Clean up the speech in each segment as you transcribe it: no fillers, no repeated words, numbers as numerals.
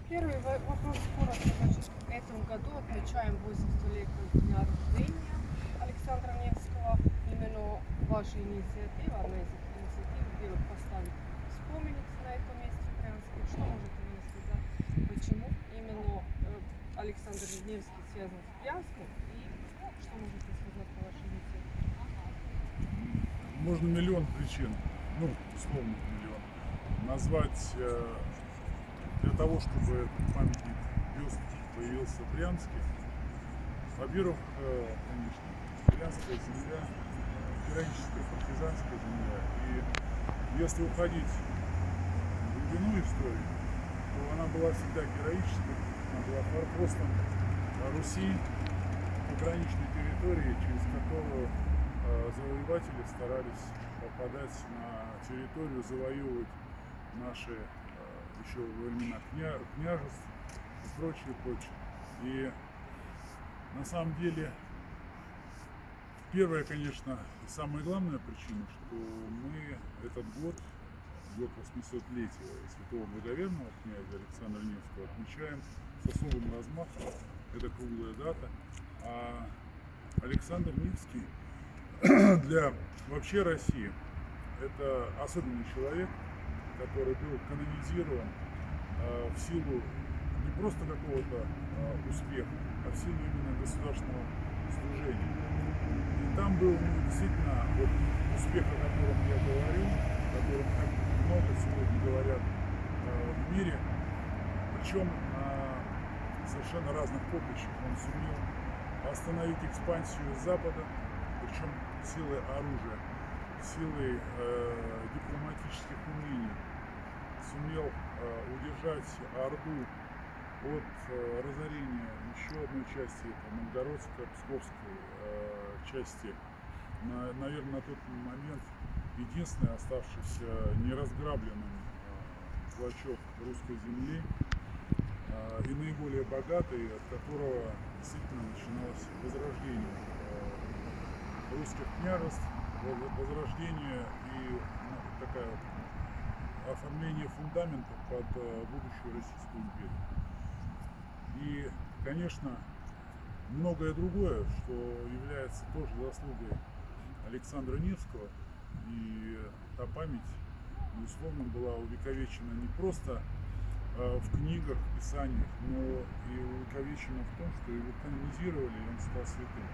Первый вопрос коротко. Значит, в этом году отмечаем 80-летие дня рождения Александра Невского. Именно ваша инициатива, одна из этих инициатив, где вот поставить вспомнить на этом месте в Брянске. Что можете вы сказать, почему именно Александр Невский связан с Брянском и что можете сказать по вашей инициативе? Можно миллион причин, ну, условно миллион, назвать для того, чтобы этот памятник бюст появился в Брянске. Во-первых, конечно, Брянская земля, героическая партизанская земля. И если уходить в глубину истории, то она была всегда героической, она была форпостом Руси, пограничной территории, через которую завоеватели старались попадать на территорию, завоевывать наши еще во времена княжеств и прочее, прочее. И на самом деле первая, конечно, и самая главная причина, что мы этот год 800-летия святого благоверного князя Александра Невского отмечаем с особым размахом. Это круглая дата. А Александр Невский для вообще России это особенный человек, который был канонизирован в силу не просто какого-то успеха, а в силу именно государственного служения. И там был действительно вот успех, о котором я говорю, о котором так много сегодня говорят в мире, причем на совершенно разных поприщах. Он сумел остановить экспансию Запада, причем силой оружия, силой дипломатических умений, сумел удержать Орду от разорения еще одной части, это Новгородской, Псковской части, наверное, на тот момент единственный оставшийся неразграбленным клочок русской земли и наиболее богатый, от которого действительно начиналось возрождение русских княжеств, возрождение и такая вот оформление фундамента под будущую Российскую империю. И, конечно, многое другое, что является тоже заслугой Александра Невского, и та память, безусловно, была увековечена не просто в книгах, писаниях, но и увековечена в том, что его канонизировали, и он стал святым.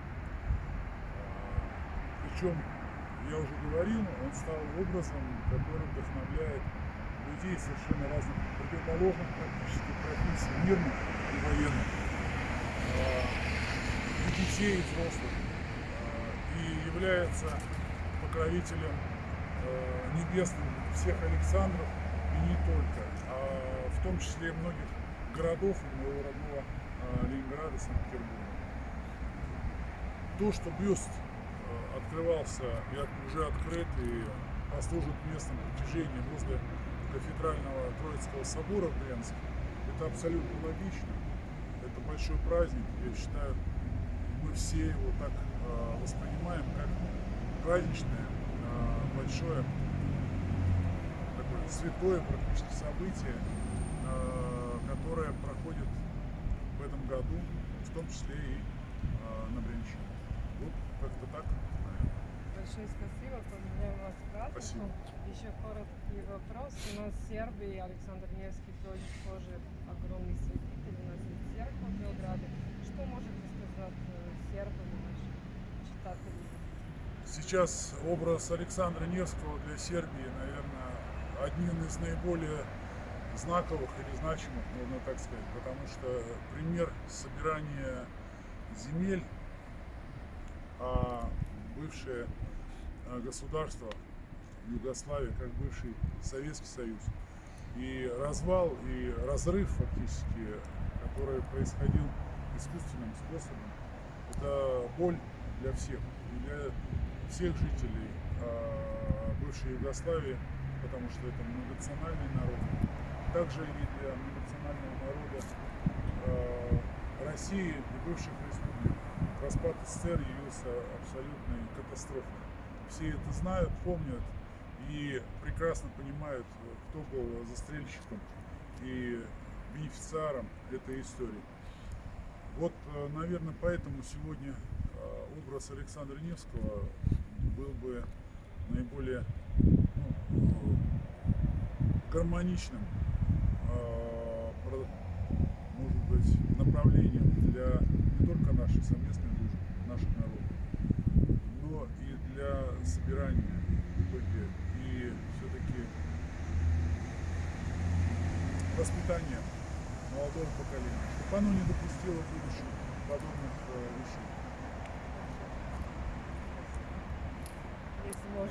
Причем, я уже говорил, он стал образом, который вдохновляет людей совершенно разных, противоположных практически профессий, мирных и военных, и детей, и взрослых, и является покровителем небесным всех Александров, и не только, а в том числе и многих городов моего родного Ленинграда, Санкт-Петербурга. То, что бюст открывался и уже открыт и послужит местом притяжения возле кафедрального Троицкого собора в Брянске, это абсолютно логично. Это большой праздник. Я считаю, мы все его так воспринимаем, как праздничное, большое, такое святое практически событие, которое проходит в этом году, в том числе и на Брянщине. Вот как-то так, наверное. Большое спасибо, поздравляю вас с праздником. Спасибо. Еще короткий вопрос. У нас в Сербии Александр Невский тоже огромный святитель. У нас есть церковь в Белграде. Что можете сказать сербам и нашим читателям? Сейчас образ Александра Невского для Сербии, наверное, один из наиболее знаковых или значимых, можно так сказать, потому что пример собирания земель, а бывшее государство Югославия, как бывший Советский Союз, и развал, и разрыв фактически, который происходил искусственным способом, это боль для всех, и для всех жителей бывшей Югославии, потому что это многонациональный народ, также и для многонационального народа России и бывших республик. Распад СССР явился абсолютной катастрофой. Все это знают, помнят и прекрасно понимают, кто был застрельщиком и бенефициаром этой истории. Вот, наверное, поэтому сегодня образ Александра Невского был бы наиболее гармоничным, может быть, направлением для не только нашей совместной дружбы, наших народов, но и для собирания в итоге и все-таки воспитания молодого поколения, чтобы оно не допустило в будущем подобных вещей. Если можно.